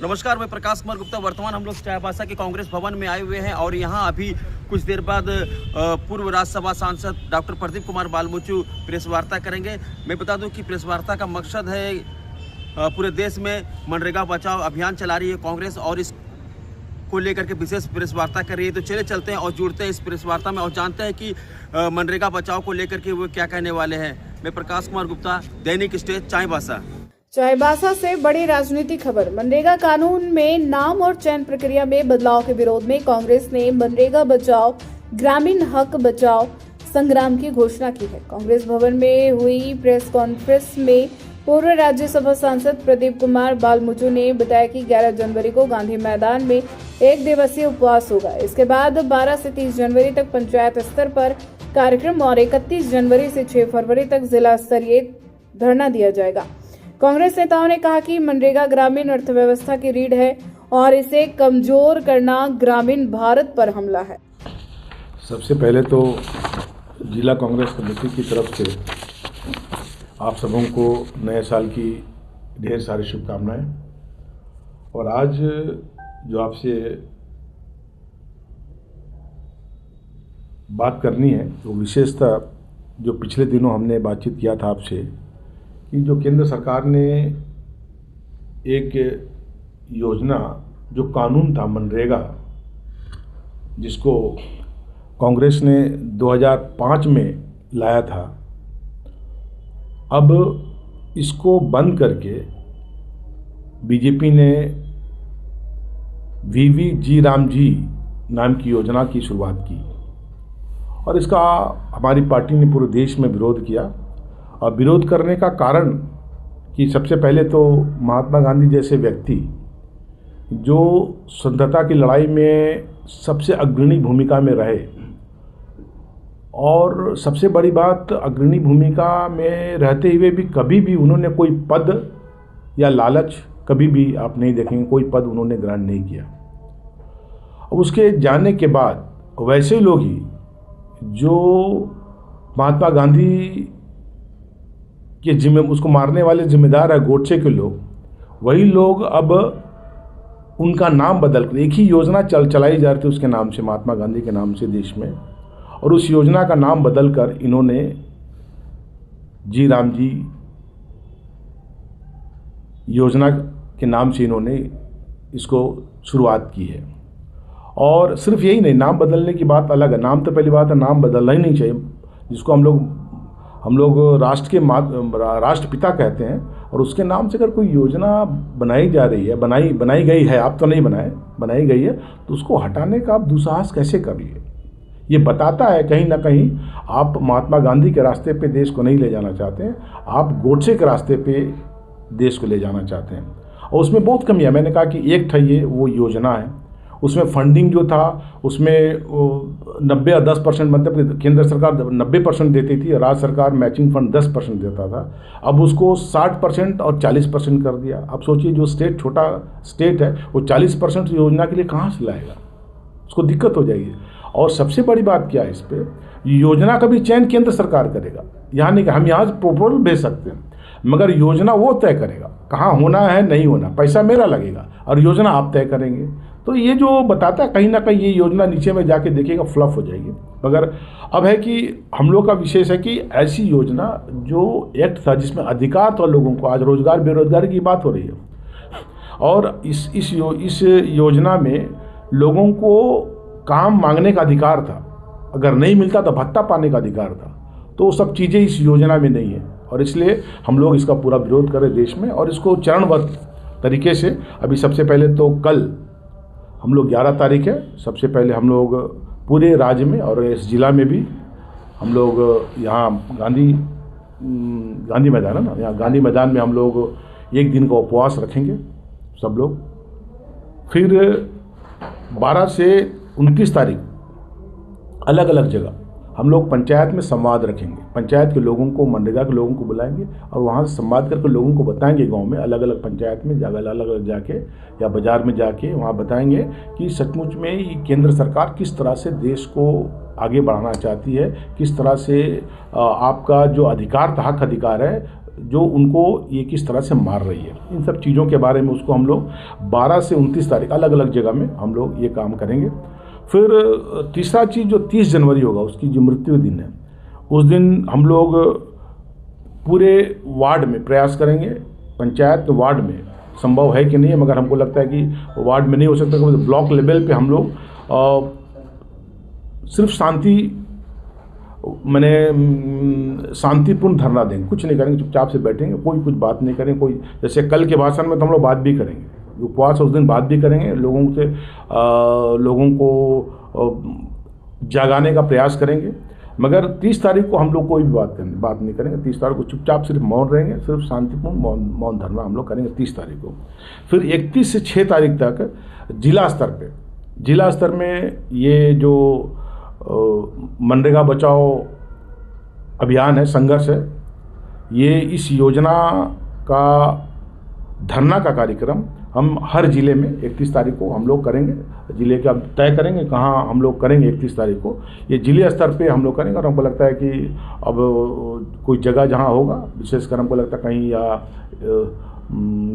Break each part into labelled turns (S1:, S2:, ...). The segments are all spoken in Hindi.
S1: नमस्कार, मैं प्रकाश कुमार गुप्ता। वर्तमान हम लोग चाईबासा के कांग्रेस भवन में आए हुए हैं और यहाँ अभी कुछ देर बाद पूर्व राज्यसभा सांसद डॉक्टर प्रदीप कुमार बालमुचु प्रेस वार्ता करेंगे। मैं बता दूं कि प्रेस वार्ता का मकसद है पूरे देश में मनरेगा बचाओ अभियान चला रही है कांग्रेस और इस को लेकर के विशेष प्रेस वार्ता कर रही है। तो चले चलते हैं और जुड़ते हैं इस प्रेस वार्ता में और जानते हैं कि मनरेगा बचाओ को लेकर के वो क्या कहने वाले हैं। मैं प्रकाश कुमार गुप्ता, दैनिक स्टेज, चाईबासा।
S2: चाईबासा से बड़ी राजनीतिक खबर। मनरेगा कानून में नाम और चयन प्रक्रिया में बदलाव के विरोध में कांग्रेस ने मनरेगा बचाओ ग्रामीण हक बचाओ संग्राम की घोषणा की है। कांग्रेस भवन में हुई प्रेस कॉन्फ्रेंस में पूर्व राज्यसभा सांसद प्रदीप कुमार बालमुचु ने बताया कि 11 जनवरी को गांधी मैदान में 1 दिवसीय उपवास होगा। इसके बाद 12 से 30 जनवरी तक पंचायत स्तर पर कार्यक्रम और 31 जनवरी से 6 फरवरी तक जिला स्तरीय धरना दिया जाएगा। कांग्रेस नेताओं ने कहा कि मनरेगा ग्रामीण अर्थव्यवस्था की रीढ़ है और इसे कमजोर करना ग्रामीण भारत पर हमला है।
S3: सबसे पहले तो जिला कांग्रेस कमेटी की तरफ से आप सबों को नए साल की ढेर सारी शुभकामनाएं। और आज जो आपसे बात करनी है वो विशेषता जो पिछले दिनों हमने बातचीत किया था आपसे कि जो केंद्र सरकार ने एक योजना जो कानून था मनरेगा, जिसको कांग्रेस ने 2005 में लाया था, अब इसको बंद करके बीजेपी ने वीवी जी राम जी नाम की योजना की शुरुआत की और इसका हमारी पार्टी ने पूरे देश में विरोध किया। और विरोध करने का कारण कि सबसे पहले तो महात्मा गांधी जैसे व्यक्ति जो स्वतंत्रता की लड़ाई में सबसे अग्रणी भूमिका में रहे और सबसे बड़ी बात अग्रणी भूमिका में रहते हुए भी कभी भी उन्होंने कोई पद या लालच कभी भी आप नहीं देखेंगे कोई पद उन्होंने ग्रहण नहीं किया। उसके जाने के बाद वैसे लोग ही जो महात्मा गांधी के उसको मारने वाले जिम्मेदार है गोडसे के लोग, वही लोग अब उनका नाम बदल कर एक ही योजना चलाई जा रही थी उसके नाम से, महात्मा गांधी के नाम से देश में, और उस योजना का नाम बदलकर इन्होंने जी राम जी योजना के नाम से इन्होंने इसको शुरुआत की है। और सिर्फ यही नहीं, नाम बदलने की बात अलग है, नाम तो पहली बात है नाम बदलना ही नहीं चाहिए, जिसको हम लोग राष्ट्रपिता कहते हैं, और उसके नाम से अगर कोई योजना बनाई जा रही है, बनाई गई है, आप तो नहीं बनाई गई है, तो उसको हटाने का आप दुस्साहस कैसे कर लिए? ये बताता है कहीं ना कहीं आप महात्मा गांधी के रास्ते पे देश को नहीं ले जाना चाहते हैं, आप गोडसे के रास्ते पे देश को ले जाना चाहते हैं। और उसमें बहुत कमी है। मैंने कहा कि एक था ये वो योजना है, उसमें फंडिंग जो था उसमें 90 या 10% मतलब केंद्र सरकार 90% देती थी, राज्य सरकार मैचिंग फंड 10% देता था। अब उसको 60% और 40% कर दिया। अब सोचिए जो छोटा स्टेट है वो 40% योजना के लिए कहाँ से लाएगा, उसको दिक्कत हो जाएगी। और सबसे बड़ी बात क्या है इस पर, योजना का भी चयन केंद्र सरकार करेगा। यहाँ नहीं कि हम यहाँ से प्रपोजल भेज सकते हैं, मगर योजना वो तय करेगा कहाँ होना है नहीं होना, पैसा मेरा लगेगा और योजना आप तय करेंगे। तो ये जो बताता है कहीं ना कहीं ये योजना नीचे में जाके देखिएगा फ्लॉप हो जाएगी। मगर अब है कि हम लोग का विशेष है कि ऐसी योजना जो एक्ट था जिसमें अधिकार था लोगों को, आज रोजगार बेरोजगारी की बात हो रही है, और इस योजना में लोगों को काम मांगने का अधिकार था, अगर नहीं मिलता तो भत्ता पाने का अधिकार था, तो सब चीज़ें इस योजना में नहीं है। और इसलिए हम लोग इसका पूरा विरोध करें देश में और इसको चरणबद्ध तरीके से। अभी सबसे पहले तो कल हम लोग 11 तारीख है, सबसे पहले हम लोग पूरे राज्य में और इस जिला में भी हम लोग यहाँ गांधी मैदान है ना, यहाँ गांधी मैदान में हम लोग 1 दिन का उपवास रखेंगे सब लोग। फिर 12 से 29 तारीख अलग अलग जगह हम लोग पंचायत में संवाद रखेंगे, पंचायत के लोगों को, मनरेगा के लोगों को बुलाएंगे और वहाँ से संवाद करके लोगों को बताएंगे, गांव में अलग अलग पंचायत में अलग अलग जाके या बाज़ार में जाके वहाँ बताएंगे कि सचमुच में ये केंद्र सरकार किस तरह से देश को आगे बढ़ाना चाहती है, किस तरह से आपका जो अधिकार था, हक अधिकार है, जो उनको ये किस तरह से मार रही है, इन सब चीज़ों के बारे में उसको हम लोग 12 से 29 तारीख अलग अलग जगह में हम लोग ये काम करेंगे। फिर तीसरा चीज़ जो 30 जनवरी होगा, उसकी जो मृत्यु दिन है, उस दिन हम लोग पूरे वार्ड में प्रयास करेंगे। पंचायत वार्ड में संभव है कि नहीं है, मगर हमको लगता है कि वार्ड में नहीं हो सकता, क्योंकि ब्लॉक लेवल पे हम लोग सिर्फ शांतिपूर्ण धरना देंगे, कुछ नहीं करेंगे, चुपचाप से बैठेंगे, कोई कुछ बात नहीं करेंगे। कोई जैसे कल के भाषण में तो हम लोग बात भी करेंगे, उपवास उस दिन बात भी करेंगे, लोगों को जगाने का प्रयास करेंगे। मगर 30 तारीख को हम लोग कोई भी बात नहीं करेंगे। 30 तारीख को चुपचाप सिर्फ मौन रहेंगे, सिर्फ शांतिपूर्ण मौन धरना हम लोग करेंगे 30 तारीख को। फिर 31 से 6 तारीख तक जिला स्तर में ये जो मनरेगा बचाओ अभियान है, संघर्ष है, ये इस योजना का धरना का कार्यक्रम हम हर ज़िले में 31 तारीख को हम लोग करेंगे। ज़िले का तय करेंगे कहाँ हम लोग करेंगे 31 तारीख को, ये ज़िले स्तर पे हम लोग करेंगे। और हमको लगता है कि अब कोई जगह जहाँ होगा, विशेषकर हमको लगता है कहीं या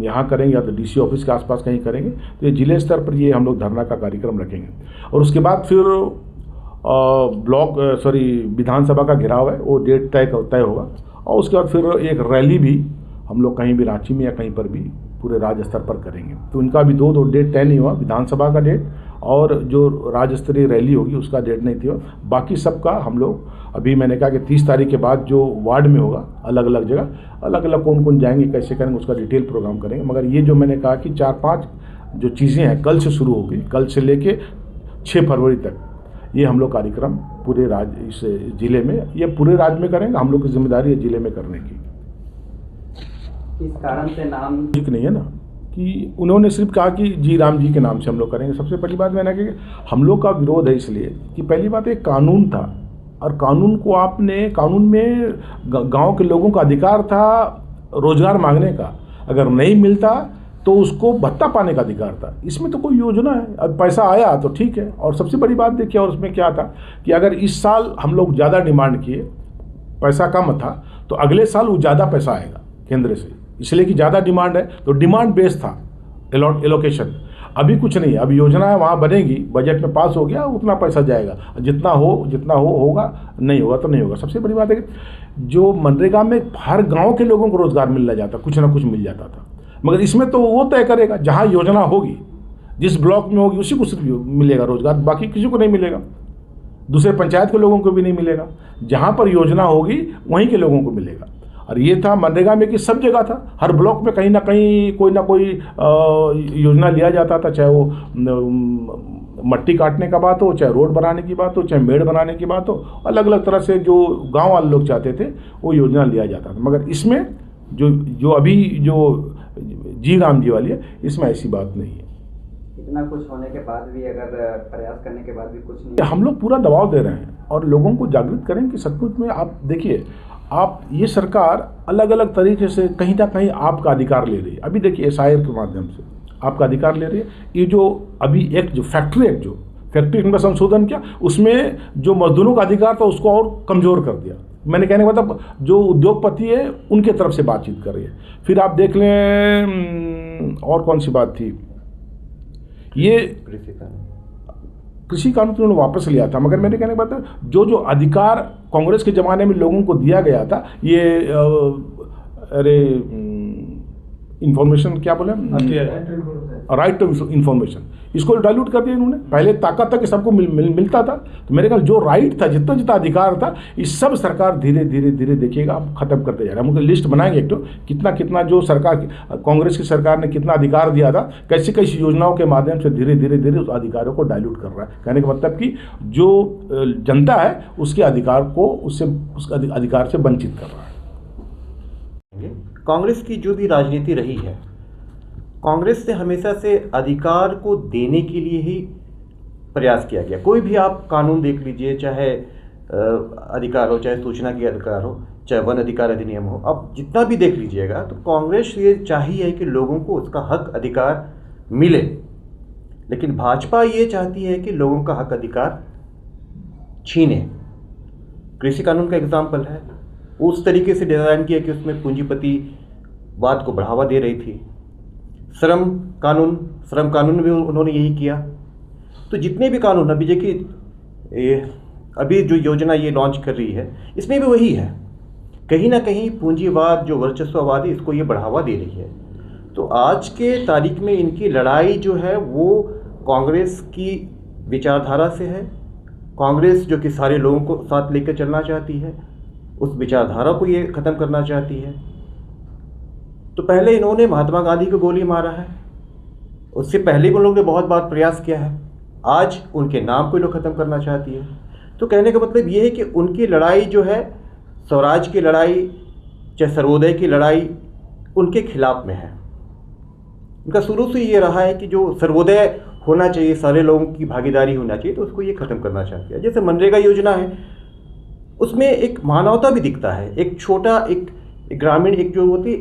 S3: यहाँ करेंगे या तो डीसी ऑफिस के आसपास कहीं करेंगे, तो ये ज़िले स्तर पर ये हम लोग धरना का कार्यक्रम रखेंगे। और उसके बाद फिर विधानसभा का घेराव है, वो डेट तय होगा। और उसके बाद फिर एक रैली भी हम लोग कहीं भी रांची में या कहीं पर भी पूरे राज्य स्तर पर करेंगे। तो इनका भी दो डेट तय नहीं हुआ, विधानसभा का डेट और जो राज्य स्तरीय रैली होगी उसका डेट नहीं थी। बाकी सबका हम लोग अभी मैंने कहा कि 30 तारीख के बाद जो वार्ड में होगा, अलग अलग जगह अलग अलग कौन कौन जाएंगे, कैसे करेंगे, उसका डिटेल प्रोग्राम करेंगे। मगर ये जो मैंने कहा कि 4-5 जो चीज़ें हैं कल से शुरू होगी, कल से लेके 6 फरवरी तक ये हम लोग कार्यक्रम पूरे राज्य इस ज़िले में, ये पूरे राज्य में करेंगे। हम लोग की जिम्मेदारी है ज़िले में करने की।
S4: इस कारण से नाम
S3: ठीक नहीं है ना कि उन्होंने सिर्फ कहा कि जी राम जी के नाम से हम लोग करेंगे। सबसे पहली बात मैंने कहा कि हम लोग का विरोध है इसलिए कि पहली बात एक कानून था, और कानून में गांव के लोगों का अधिकार था रोजगार मांगने का, अगर नहीं मिलता तो उसको भत्ता पाने का अधिकार था। इसमें तो कोई योजना है, अब पैसा आया तो ठीक है। और सबसे बड़ी बात देखिए, और उसमें क्या था कि अगर इस साल हम लोग ज़्यादा डिमांड किए, पैसा कम था, तो अगले साल वो ज़्यादा पैसा आएगा केंद्र से, इसलिए कि ज़्यादा डिमांड है, तो डिमांड बेस था एलोकेशन। अभी कुछ नहीं है, अभी योजना है वहाँ बनेगी, बजट में पास हो गया, उतना पैसा जाएगा, जितना होगा, नहीं होगा तो नहीं होगा। सबसे बड़ी बात है कि जो मनरेगा में हर गांव के लोगों को रोजगार मिलना जाता, कुछ ना कुछ मिल जाता था। मगर इसमें तो वो तय करेगा, जहाँ योजना होगी, जिस ब्लॉक में होगी, उसी को सिर्फ मिलेगा रोजगार, बाकी किसी को नहीं मिलेगा, दूसरे पंचायत के लोगों को भी नहीं मिलेगा। जहाँ पर योजना होगी वहीं के लोगों को मिलेगा। और ये था मनरेगा में कि सब जगह था, हर ब्लॉक में कहीं ना कहीं कोई ना कोई योजना लिया जाता था, चाहे वो मट्टी काटने का बात हो, चाहे रोड बनाने की बात हो, चाहे मेड़ बनाने की बात हो, अलग अलग तरह से जो गांव वाले लोग चाहते थे वो योजना लिया जाता था। मगर इसमें जो अभी जो जी राम जी वाली है, इसमें ऐसी बात नहीं है।
S4: इतना कुछ होने के बाद भी, अगर प्रयास करने के बाद भी कुछ नहीं,
S3: हम लोग पूरा दबाव दे रहे हैं और लोगों को जागृत करें कि सचमुच में आप देखिए, आप ये सरकार अलग अलग तरीके से कहीं ना कहीं आपका अधिकार ले रही है। अभी देखिए SIR के माध्यम से आपका अधिकार ले रही है। ये जो अभी एक जो फैक्ट्री एक्ट में संशोधन किया, उसमें जो मजदूरों का अधिकार था उसको और कमज़ोर कर दिया। मैंने कहने का मतलब जो उद्योगपति है उनके तरफ से बातचीत कर रही है। फिर आप देख लें और कौन सी बात थी, ये कृषि कानून तो उन्होंने वापस लिया था। मगर मैंने कहने का मतलब जो अधिकार कांग्रेस के ज़माने में लोगों को दिया गया था, ये इंफॉर्मेशन क्या बोले, राइट टू इंफॉर्मेशन, इसको डाइल्यूट कर दिया इन्होंने। पहले ताकत तक सबको मिलता था, तो मेरे ख्याल जो राइट था, जितना अधिकार था, इस सब सरकार धीरे धीरे देखिएगा अब खत्म करते जा रहा है। हम लिस्ट बनाएंगे एक तो, कितना जो सरकार कांग्रेस की सरकार ने कितना अधिकार दिया था, कैसी कैसी योजनाओं के माध्यम से धीरे धीरे उस अधिकारों को डाइल्यूट कर रहा है। कहने का मतलब कि जो जनता है उसके अधिकार को उस अधिकार से वंचित कर रहा है।
S5: कांग्रेस की जो भी राजनीति रही है, कांग्रेस से हमेशा से अधिकार को देने के लिए ही प्रयास किया गया। कोई भी आप कानून देख लीजिए, चाहे अधिकार हो, चाहे सूचना के अधिकार हो, चाहे वन अधिकार अधिनियम हो, आप जितना भी देख लीजिएगा, तो कांग्रेस ये चाहिए कि लोगों को उसका हक अधिकार मिले। लेकिन भाजपा ये चाहती है कि लोगों का हक अधिकार छीने। कृषि कानून का एग्जाम्पल है, उस तरीके से डिज़ाइन किया कि उसमें पूंजीपतिवाद को बढ़ावा दे रही थी। श्रम कानून में भी उन्होंने यही किया। तो जितने भी कानून अभी देखिए, अभी जो योजना ये लॉन्च कर रही है, इसमें भी वही है। कहीं ना कहीं पूंजीवाद जो वर्चस्ववाद है, इसको ये बढ़ावा दे रही है। तो आज के तारीख में इनकी लड़ाई जो है वो कांग्रेस की विचारधारा से है। कांग्रेस जो कि सारे लोगों को साथ लेकर चलना चाहती है, उस विचारधारा को ये ख़त्म करना चाहती है। तो पहले इन्होंने महात्मा गांधी को गोली मारा है, उससे पहले भी उन लोगों ने बहुत बार प्रयास किया है। आज उनके नाम को लोग ख़त्म करना चाहती है। तो कहने का मतलब ये है कि उनकी लड़ाई जो है, स्वराज की लड़ाई चाहे सर्वोदय की लड़ाई, उनके खिलाफ में है। उनका शुरू से ये रहा है कि जो सर्वोदय होना चाहिए, सारे लोगों की भागीदारी होना चाहिए, तो उसको ये ख़त्म करना चाहती है। जैसे मनरेगा योजना है, उसमें एक मानवता भी दिखता है। एक छोटा एक ग्रामीण एक जो होती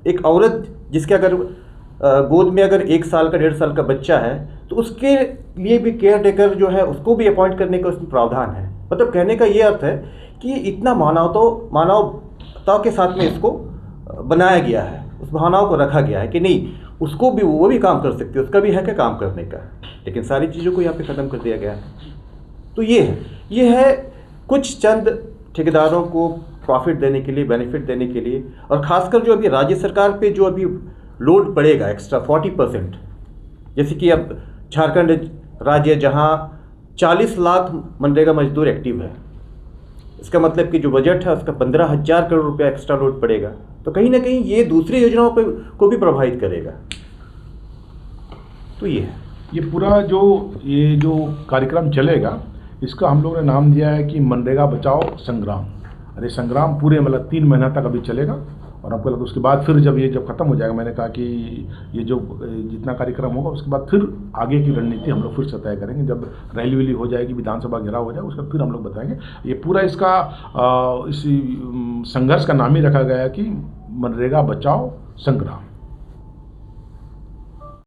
S5: एक औरत जिसके अगर गोद में अगर 1 साल का 1.5 साल का बच्चा है, तो उसके लिए भी केयर टेकर जो है उसको भी अपॉइंट करने का उसमें प्रावधान है। मतलब कहने का ये अर्थ है कि इतना मानवता के साथ में इसको बनाया गया है, उस भावनाओं को रखा गया है कि नहीं, उसको भी वो भी काम कर सकती है, उसका भी हक है काम करने का। लेकिन सारी चीज़ों को यहाँ पे ख़त्म कर दिया गया है। तो ये है कुछ चंद ठेकेदारों को प्रॉफिट देने के लिए, बेनिफिट देने के लिए, और ख़ासकर जो अभी राज्य सरकार पे जो अभी लोड पड़ेगा एक्स्ट्रा 40%, जैसे कि अब झारखंड राज्य जहाँ 40 लाख मनरेगा मजदूर एक्टिव है, इसका मतलब कि जो बजट है उसका 15,000 करोड़ रुपया एक्स्ट्रा लोड पड़ेगा। तो कहीं ना कहीं ये दूसरी योजनाओं पे को भी प्रभावित करेगा। तो ये है,
S3: ये पूरा ये जो कार्यक्रम चलेगा, इसका हम लोगों ने नाम दिया है कि मनरेगा बचाओ संग्राम। अरे संग्राम पूरे मतलब 3 महीना तक अभी चलेगा, और हमको लगा उसके बाद फिर जब खत्म हो जाएगा, मैंने कहा कि ये जो जितना कार्यक्रम होगा उसके बाद फिर आगे की रणनीति हम लोग फिर से तय करेंगे। जब रैली वैली हो जाएगी, विधानसभा घेराव हो जाएगा, उसका फिर हम लोग बताएंगे। ये पूरा इसका इस संघर्ष का नाम ही रखा गया है कि मनरेगा बचाओ संग्राम।